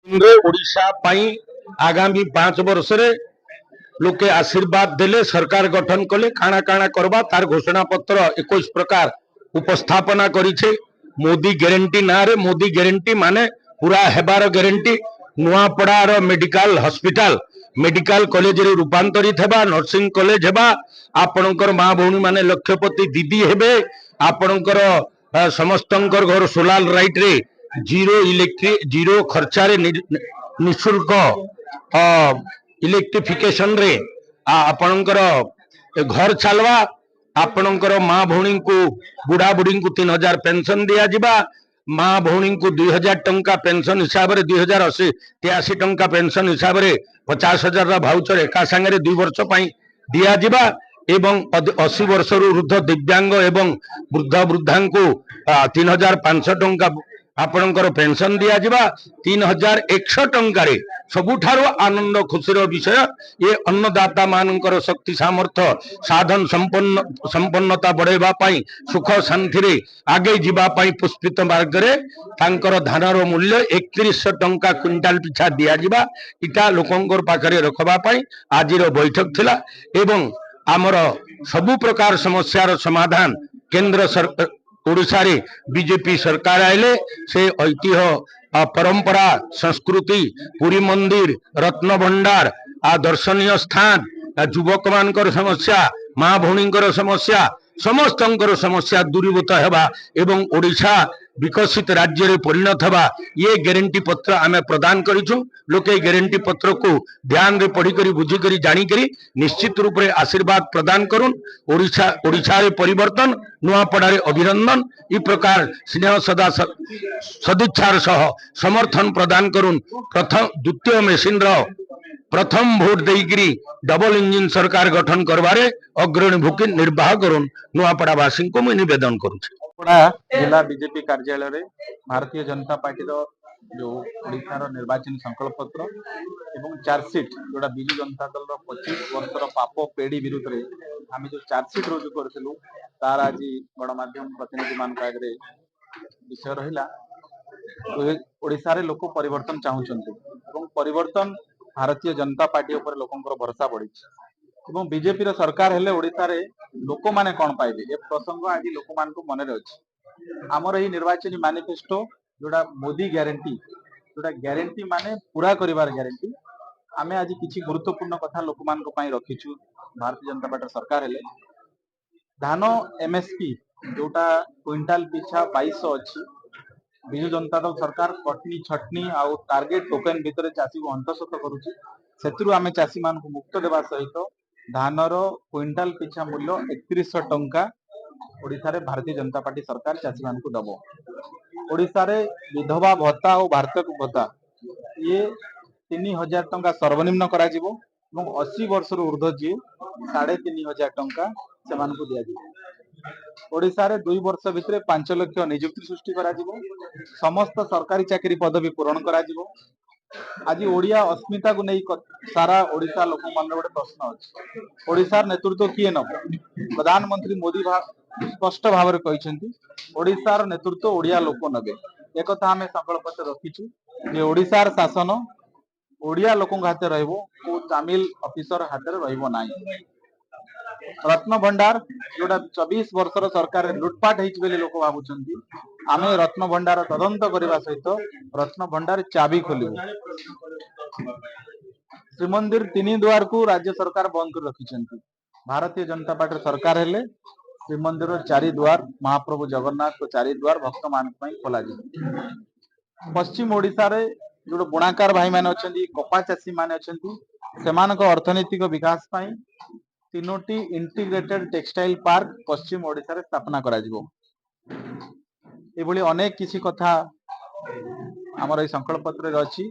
ओडिशा आगामी 5 वर्ष लोके आशीर्वाद देले सरकार गठन कले काना काना करबा तार घोषणा पत्र 21 प्रकार उपस्थापना करिछे। मोदी ग्यारंटी ना रे मोदी ग्यारंटी माने पूरा हेबार ग्यारंटी नुआपड़ार मेडिकल हॉस्पिटल मेडिकल कॉलेज रे रूपांतरित हेबा नर्सिंग कॉलेज हेबा आपणकर माँ भौणी माने लक्षपति दीदी हेबे आपणकर समस्तंकर घर सोलार राइट रे जीरो इलेक्ट्रिक जीरो खर्चारे निशुल्क इलेक्ट्रिफिकेशन रे आपणकर घर चलवा आपणकर माँ भौणी को बुढ़ा बुढ़ी को 3000 पेंशन दिया जिबा माँ भौणी को 2000 टंका पेंशन हिसाब रे 2083 टंका पेंशन हिसाब रे 50,000 भाउचर एका संगे 2 वर्ष दिया जिबा एवं 80 वर्ष वृद्ध दिव्यांग एवं वृद्ध वृद्धा को 3500 टंका आपणकर पेंशन दिया जिबा 3100 टंका सबुठारो आनंद खुशीर विषय ये अन्नदाता मानकर शक्ति सामर्थ्य साधन संपन्नता बढ़ेबा पाई सुख शांति रे आगे जीवा पाई पुष्पित मार्ग रे तांकर धानर मूल्य 3100 टंका क्विंटाल पिछा दिया जिबा इटा लोकंकर पाखरे रखबा पाई आजिर बैठक थिला एवं आमर सबु प्रकार समस्यार समाधान केंद्र सरकार ओडिशा रे बीजेपी सरकार आइले से ऐतिह्य परंपरा संस्कृति पुरी मंदिर रत्न भंडार दर्शनीय स्थान युवक मानकर समस्या माँ भौणींकर समस्या समस्तंकर समस्या दूरीभूत हेबा एवं ओडिशा विकसित राज्य रे परिणत हेबा ये ग्यारंटी पत्र आमे प्रदान करिछु। लोके ग्यारंटी पत्र को ध्यान रे पढ़ी करी बुझी करी जानी करी निश्चित रूप रे आशीर्वाद प्रदान करुन। ओडिशा रे परिवर्तन नुआपड़ा रे अभिनंदन ई प्रकार स्नेह सदा सदिच्छार सह समर्थन प्रदान करुन। प्रथम द्वितीय मेसिन रो प्रथम भोट देइकरी डबल इंजिन सरकार गठन करबारे अग्रणी भूमि निर्वाह करुन नुआपड़ा वासी को मुझे निवेदन करुछे। जिला बीजेपी कार्यालय रे भारतीय जनता पार्टी रो जो ओडिशा निर्वाचन संकल्प पत्र एवं चार्जसीट जोड़ा बिजू जनता दल 25 वर्ष पाप पेढ़ी विरुद्ध रे आम जो चार्जसीट रुजु करथिलु तार आज गणमाध्यम प्रतिनिधि मान आगे विषय रहिला ओडिशा रे लोक परिवर्तन चाहूचंती एवं परिवर्तन भारतीय जनता पार्टी ऊपर लोकंकर भरोसा बढ़ी एवं बीजेपी रो सरकार हेले ओडिशा रे लोक माने कोन पाइबे ए प्रसंग आज लोक मान को मन रे अछि। हमर एही निर्वाचनी मैनिफेस्टो जोड़ा मोदी ग्यारंटी जोड़ा ग्यारंटी माने पूरा करिवार ग्यारंटी आमे आज किछि गुरुत्वपूर्ण कथा लोक मान को पई रखिछु। भारतीय जनता पार्टी सरकार हेले धान एमएसपी जोटा क्विंटाल पिछा 2200 अछि बिजू जनता दल सरकार कटनी छटनी आउ टार्गेट टोकन भितर चाषी को हंतसत करुछि सेतुरु आमे चाषी मान को मुक्त देवा सहित धानर क्विंटाल पिछा मूल्य 3100 टंका ओडिशा रे भारतीय जनता पार्टी सरकार चाषी मान को दबो। ओडिशा रे विधवा भत्ता और वार्षिक भत्ता ये 3000 टंका सर्वनिम्न करा जिवो एवं 80 वर्ष ऊर्ध्व जी 3500 टंका से मान को दिया जिवो। ओडिशा रे 2 वर्ष भितर 5 लाख नियुक्ति सृष्टि करा जिवो समस्त सरकारी चाकरी पदवी पूरण करा जिवो। आज ओडिया अस्मिता को नहीं सारा ओडिशा लोक मन गोटे प्रश्न अछि ओडिशा नेतृत्व किए नब प्रधानमंत्री मोदी स्पष्ट भाव में कहते ओडिशार नेतृत्व ओडिया लोक नबे एक आम संकल्प रखीचु जे ओडिशार शासन ओडिया लोक हाथ रहिबो को तामिल ऑफिसर हाथ रे रहिबो नाही। रत्न भंडार जोड़ा 24 वर्षर सरकार लुटपाट होती लोक भावुंट आम रत्न भंडार तदंत करने सहित रत्न भंडार चाबी खोलू। श्रीमंदिर 3 द्वार को राज्य सरकार बंद कर रखिंट भारतीय जनता पार्टी सरकार हेले श्रीमंदिर 4 द्वार महाप्रभु जगन्नाथ को 4 द्वार भक्त मान खोल पश्चिम ओडिशा रे जो बुणाकार भाई मैंने अच्छा कपा चाषी मैंने अच्छा अर्थनैतिक विकास 3टी इंटीग्रेटेड टेक्सटाइल पार्क पश्चिम ओडिशा रे स्थापना करा जिवो। एभली अनेक किसी कथा आमर ए संकल्प पत्र रे अछि।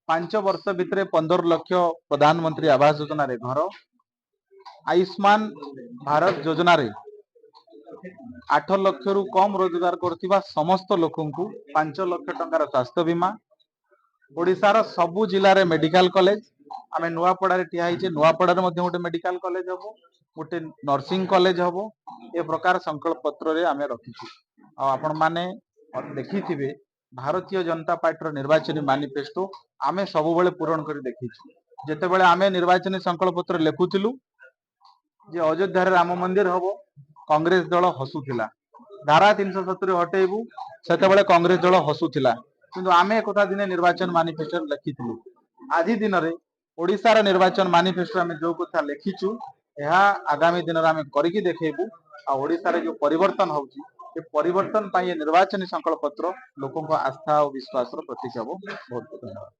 5 वर्ष भितरे 15 लाख प्रधानमंत्री आवास योजना रे घर आयुष्मान भारत योजना रे 8 लाख रु कम रोजगार करथिबा समस्त लोकन को 5 लाख टंकार स्वास्थ्य बीमा ओडिशा रो सबु जिल्ला रे मेडिकल कॉलेज आमे नुआपड़ा ठिया होइछे नुआपड़ा गोटे मेडिकल कॉलेज हम गोटे नर्सिंग कॉलेज हम ए प्रकार संकल्प पत्र रे आमे रखिछु। आपण माने देखिथिबे भारतीय जनता पार्टी निर्वाचन मैनिफेस्टो आमे सबुबले पूरण कर देखिछु जेतेबेले आमे निर्वाचन संकल्प पत्र लेखुथिलु जे अयोध्या रे राम मंदिर हबो कांग्रेस दल हसुथिला धारा 370 हटेबू सेतेबेले कांग्रेस दल हसुथिला किंतु आमे एकथा दिने निर्वाचन मैनिफेस्टो लेखिथिलु आजि दिन रे ओडिसा रा निर्वाचन मैनिफेस्टो आमे जो कथा लेखिछु यह आगामी दिन रे आमे करिकि देखेबू आ ओडिसा रे जो परिवर्तन होउची ये परिवर्तन पाई निर्वाचन संकल्प पत्र लोकों आस्था और विश्वास प्रतीक हबो बहुत बहुत धन्यवाद।